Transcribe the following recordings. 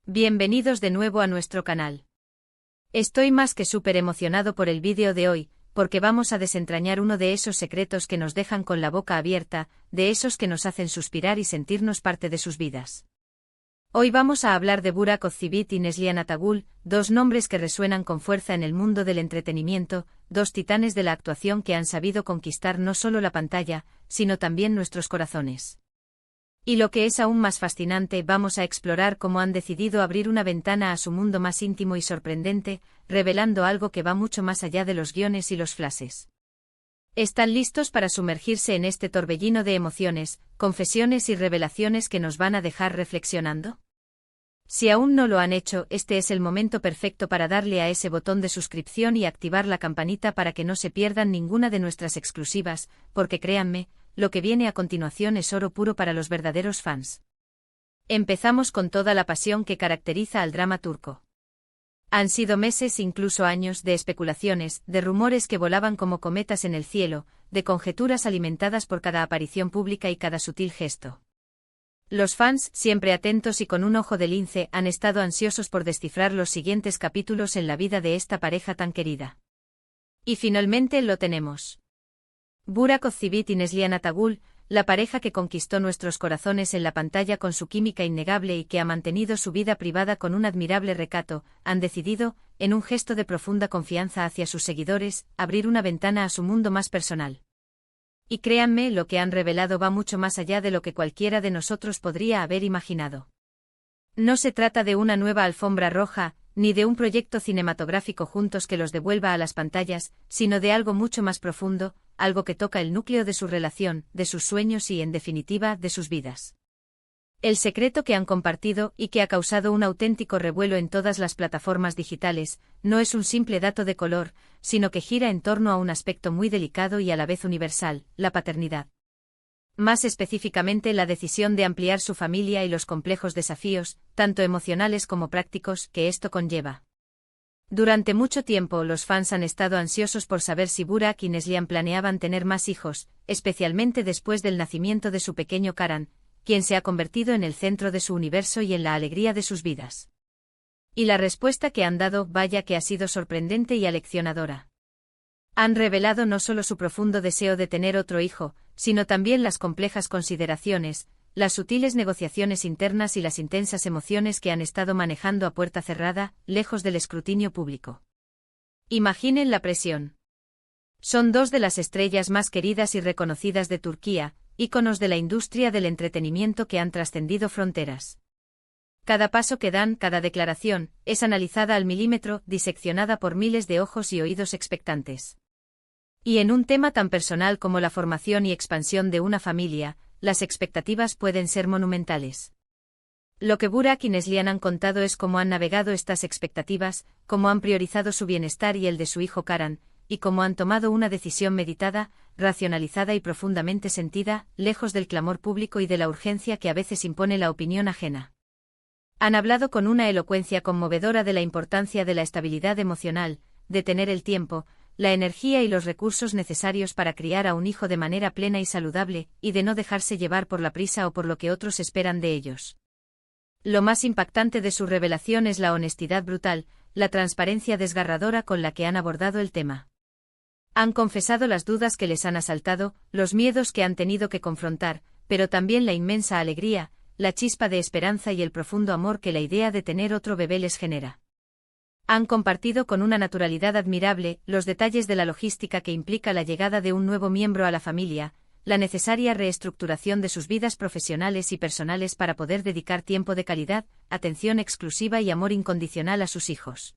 Bienvenidos de nuevo a nuestro canal. Estoy más que súper emocionado por el vídeo de hoy, porque vamos a desentrañar uno de esos secretos que nos dejan con la boca abierta, de esos que nos hacen suspirar y sentirnos parte de sus vidas. Hoy vamos a hablar de Burak Özçivit y Neslihan Atagül, dos nombres que resuenan con fuerza en el mundo del entretenimiento, dos titanes de la actuación que han sabido conquistar no solo la pantalla, sino también nuestros corazones. Y lo que es aún más fascinante, vamos a explorar cómo han decidido abrir una ventana a su mundo más íntimo y sorprendente, revelando algo que va mucho más allá de los guiones y los flashes. ¿Están listos para sumergirse en este torbellino de emociones, confesiones y revelaciones que nos van a dejar reflexionando? Si aún no lo han hecho, este es el momento perfecto para darle a ese botón de suscripción y activar la campanita para que no se pierdan ninguna de nuestras exclusivas, porque créanme, lo que viene a continuación es oro puro para los verdaderos fans. Empezamos con toda la pasión que caracteriza al drama turco. Han sido meses, incluso años, de especulaciones, de rumores que volaban como cometas en el cielo, de conjeturas alimentadas por cada aparición pública y cada sutil gesto. Los fans, siempre atentos y con un ojo de lince, han estado ansiosos por descifrar los siguientes capítulos en la vida de esta pareja tan querida. Y finalmente lo tenemos. Burak Özçivit y Neslihan Atagül, la pareja que conquistó nuestros corazones en la pantalla con su química innegable y que ha mantenido su vida privada con un admirable recato, han decidido, en un gesto de profunda confianza hacia sus seguidores, abrir una ventana a su mundo más personal. Y créanme, lo que han revelado va mucho más allá de lo que cualquiera de nosotros podría haber imaginado. No se trata de una nueva alfombra roja, ni de un proyecto cinematográfico juntos que los devuelva a las pantallas, sino de algo mucho más profundo, algo que toca el núcleo de su relación, de sus sueños y, en definitiva, de sus vidas. El secreto que han compartido, y que ha causado un auténtico revuelo en todas las plataformas digitales, no es un simple dato de color, sino que gira en torno a un aspecto muy delicado y a la vez universal, la paternidad. Más específicamente, la decisión de ampliar su familia y los complejos desafíos, tanto emocionales como prácticos, que esto conlleva. Durante mucho tiempo los fans han estado ansiosos por saber si Burak y Neslihan planeaban tener más hijos, especialmente después del nacimiento de su pequeño Karan, quien se ha convertido en el centro de su universo y en la alegría de sus vidas. Y la respuesta que han dado, vaya que ha sido sorprendente y aleccionadora. Han revelado no solo su profundo deseo de tener otro hijo, sino también las complejas consideraciones, las sutiles negociaciones internas y las intensas emociones que han estado manejando a puerta cerrada, lejos del escrutinio público. Imaginen la presión. Son dos de las estrellas más queridas y reconocidas de Turquía, íconos de la industria del entretenimiento que han trascendido fronteras. Cada paso que dan, cada declaración, es analizada al milímetro, diseccionada por miles de ojos y oídos expectantes. Y en un tema tan personal como la formación y expansión de una familia, las expectativas pueden ser monumentales. Lo que Burak y Neslihan han contado es cómo han navegado estas expectativas, cómo han priorizado su bienestar y el de su hijo Karan, y cómo han tomado una decisión meditada, racionalizada y profundamente sentida, lejos del clamor público y de la urgencia que a veces impone la opinión ajena. Han hablado con una elocuencia conmovedora de la importancia de la estabilidad emocional, de tener el tiempo, la energía y los recursos necesarios para criar a un hijo de manera plena y saludable, y de no dejarse llevar por la prisa o por lo que otros esperan de ellos. Lo más impactante de su revelación es la honestidad brutal, la transparencia desgarradora con la que han abordado el tema. Han confesado las dudas que les han asaltado, los miedos que han tenido que confrontar, pero también la inmensa alegría, la chispa de esperanza y el profundo amor que la idea de tener otro bebé les genera. Han compartido con una naturalidad admirable los detalles de la logística que implica la llegada de un nuevo miembro a la familia, la necesaria reestructuración de sus vidas profesionales y personales para poder dedicar tiempo de calidad, atención exclusiva y amor incondicional a sus hijos.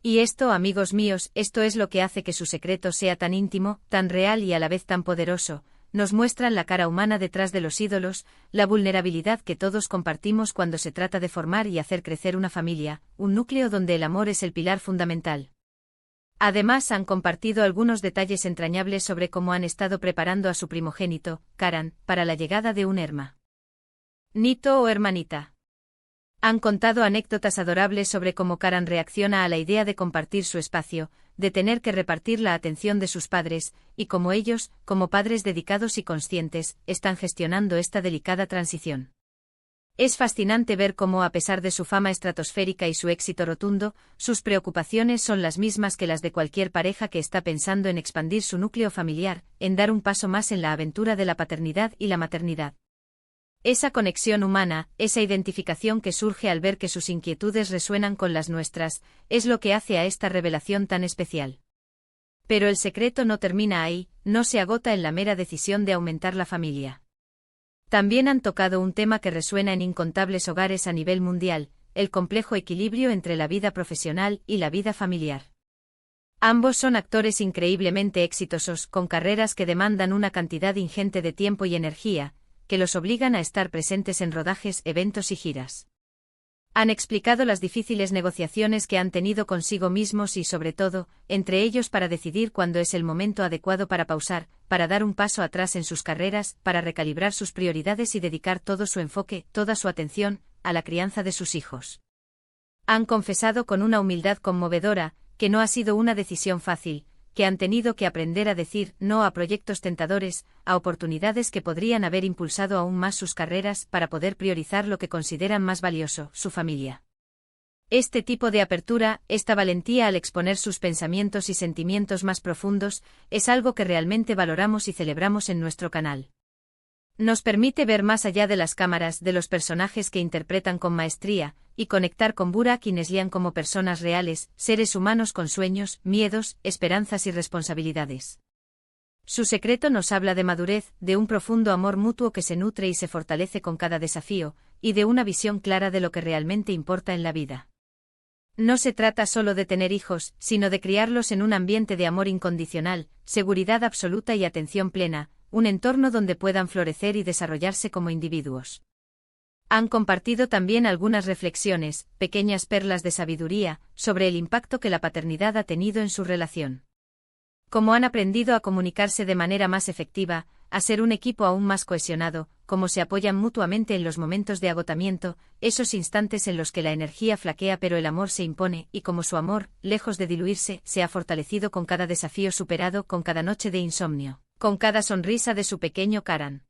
Y esto, amigos míos, esto es lo que hace que su secreto sea tan íntimo, tan real y a la vez tan poderoso. Nos muestran la cara humana detrás de los ídolos, la vulnerabilidad que todos compartimos cuando se trata de formar y hacer crecer una familia, un núcleo donde el amor es el pilar fundamental. Además, han compartido algunos detalles entrañables sobre cómo han estado preparando a su primogénito, Karan, para la llegada de un hermanito o hermanita. Han contado anécdotas adorables sobre cómo Karan reacciona a la idea de compartir su espacio, de tener que repartir la atención de sus padres, y cómo ellos, como padres dedicados y conscientes, están gestionando esta delicada transición. Es fascinante ver cómo, a pesar de su fama estratosférica y su éxito rotundo, sus preocupaciones son las mismas que las de cualquier pareja que está pensando en expandir su núcleo familiar, en dar un paso más en la aventura de la paternidad y la maternidad. Esa conexión humana, esa identificación que surge al ver que sus inquietudes resuenan con las nuestras, es lo que hace a esta revelación tan especial. Pero el secreto no termina ahí, no se agota en la mera decisión de aumentar la familia. También han tocado un tema que resuena en incontables hogares a nivel mundial, el complejo equilibrio entre la vida profesional y la vida familiar. Ambos son actores increíblemente exitosos, con carreras que demandan una cantidad ingente de tiempo y energía, que los obligan a estar presentes en rodajes, eventos y giras. Han explicado las difíciles negociaciones que han tenido consigo mismos y, sobre todo, entre ellos para decidir cuándo es el momento adecuado para pausar, para dar un paso atrás en sus carreras, para recalibrar sus prioridades y dedicar todo su enfoque, toda su atención, a la crianza de sus hijos. Han confesado con una humildad conmovedora, que no ha sido una decisión fácil, que han tenido que aprender a decir no a proyectos tentadores, a oportunidades que podrían haber impulsado aún más sus carreras para poder priorizar lo que consideran más valioso, su familia. Este tipo de apertura, esta valentía al exponer sus pensamientos y sentimientos más profundos, es algo que realmente valoramos y celebramos en nuestro canal. Nos permite ver más allá de las cámaras, de los personajes que interpretan con maestría, y conectar con Burak y Neslihan como personas reales, seres humanos con sueños, miedos, esperanzas y responsabilidades. Su secreto nos habla de madurez, de un profundo amor mutuo que se nutre y se fortalece con cada desafío, y de una visión clara de lo que realmente importa en la vida. No se trata solo de tener hijos, sino de criarlos en un ambiente de amor incondicional, seguridad absoluta y atención plena, un entorno donde puedan florecer y desarrollarse como individuos. Han compartido también algunas reflexiones, pequeñas perlas de sabiduría, sobre el impacto que la paternidad ha tenido en su relación. Cómo han aprendido a comunicarse de manera más efectiva, a ser un equipo aún más cohesionado, cómo se apoyan mutuamente en los momentos de agotamiento, esos instantes en los que la energía flaquea pero el amor se impone, y cómo su amor, lejos de diluirse, se ha fortalecido con cada desafío superado, con cada noche de insomnio, con cada sonrisa de su pequeño Karan.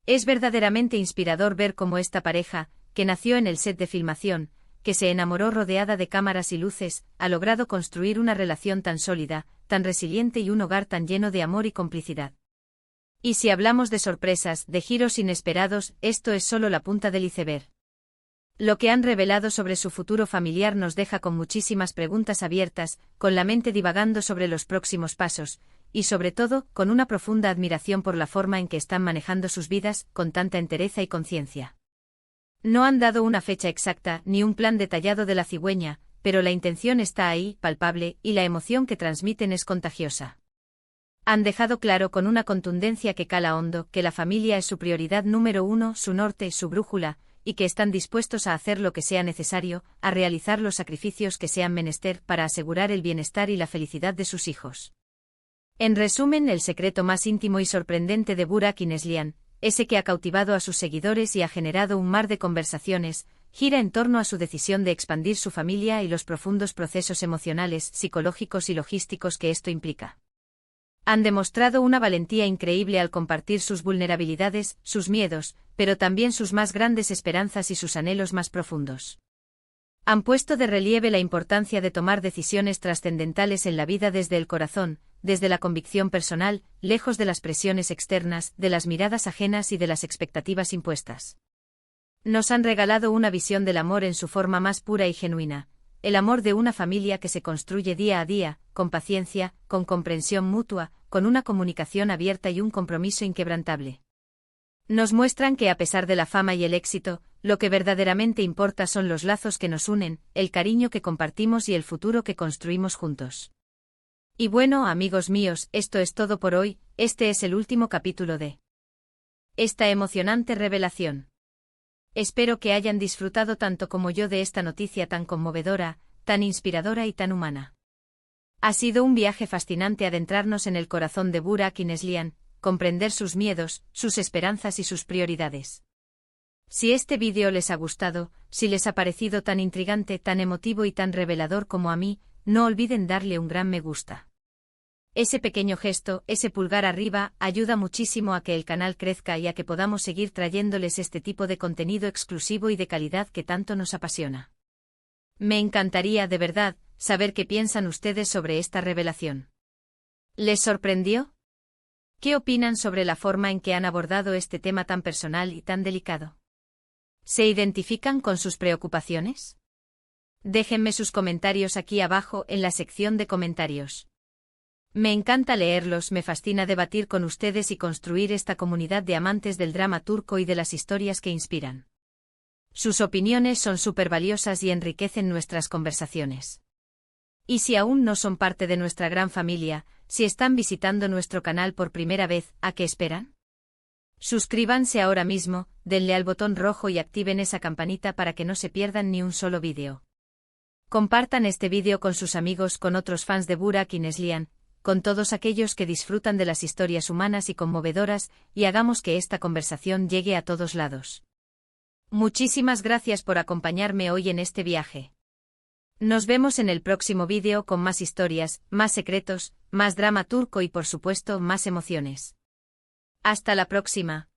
Es verdaderamente inspirador ver cómo esta pareja, que nació en el set de filmación, que se enamoró rodeada de cámaras y luces, ha logrado construir una relación tan sólida, tan resiliente y un hogar tan lleno de amor y complicidad. Y si hablamos de sorpresas, de giros inesperados, esto es solo la punta del iceberg. Lo que han revelado sobre su futuro familiar nos deja con muchísimas preguntas abiertas, con la mente divagando sobre los próximos pasos, y sobre todo, con una profunda admiración por la forma en que están manejando sus vidas, con tanta entereza y conciencia. No han dado una fecha exacta, ni un plan detallado de la cigüeña, pero la intención está ahí, palpable, y la emoción que transmiten es contagiosa. Han dejado claro con una contundencia que cala hondo, que la familia es su prioridad número uno, su norte, su brújula, y que están dispuestos a hacer lo que sea necesario, a realizar los sacrificios que sean menester para asegurar el bienestar y la felicidad de sus hijos. En resumen, el secreto más íntimo y sorprendente de Burak y Neslihan, ese que ha cautivado a sus seguidores y ha generado un mar de conversaciones, gira en torno a su decisión de expandir su familia y los profundos procesos emocionales, psicológicos y logísticos que esto implica. Han demostrado una valentía increíble al compartir sus vulnerabilidades, sus miedos, pero también sus más grandes esperanzas y sus anhelos más profundos. Han puesto de relieve la importancia de tomar decisiones trascendentales en la vida desde el corazón, desde la convicción personal, lejos de las presiones externas, de las miradas ajenas y de las expectativas impuestas. Nos han regalado una visión del amor en su forma más pura y genuina, el amor de una familia que se construye día a día, con paciencia, con comprensión mutua, con una comunicación abierta y un compromiso inquebrantable. Nos muestran que a pesar de la fama y el éxito, lo que verdaderamente importa son los lazos que nos unen, el cariño que compartimos y el futuro que construimos juntos. Y bueno, amigos míos, esto es todo por hoy, este es el último capítulo de esta emocionante revelación. Espero que hayan disfrutado tanto como yo de esta noticia tan conmovedora, tan inspiradora y tan humana. Ha sido un viaje fascinante adentrarnos en el corazón de Burak y Neslihan, comprender sus miedos, sus esperanzas y sus prioridades. Si este vídeo les ha gustado, si les ha parecido tan intrigante, tan emotivo y tan revelador como a mí, no olviden darle un gran me gusta. Ese pequeño gesto, ese pulgar arriba, ayuda muchísimo a que el canal crezca y a que podamos seguir trayéndoles este tipo de contenido exclusivo y de calidad que tanto nos apasiona. Me encantaría, de verdad, saber qué piensan ustedes sobre esta revelación. ¿Les sorprendió? ¿Qué opinan sobre la forma en que han abordado este tema tan personal y tan delicado? ¿Se identifican con sus preocupaciones? Déjenme sus comentarios aquí abajo en la sección de comentarios. Me encanta leerlos, me fascina debatir con ustedes y construir esta comunidad de amantes del drama turco y de las historias que inspiran. Sus opiniones son súper valiosas y enriquecen nuestras conversaciones. Y si aún no son parte de nuestra gran familia, si están visitando nuestro canal por primera vez, ¿a qué esperan? Suscríbanse ahora mismo, denle al botón rojo y activen esa campanita para que no se pierdan ni un solo vídeo. Compartan este vídeo con sus amigos, con otros fans de Burak y Neslihan, con todos aquellos que disfrutan de las historias humanas y conmovedoras, y hagamos que esta conversación llegue a todos lados. Muchísimas gracias por acompañarme hoy en este viaje. Nos vemos en el próximo vídeo con más historias, más secretos, más drama turco y por supuesto más emociones. Hasta la próxima.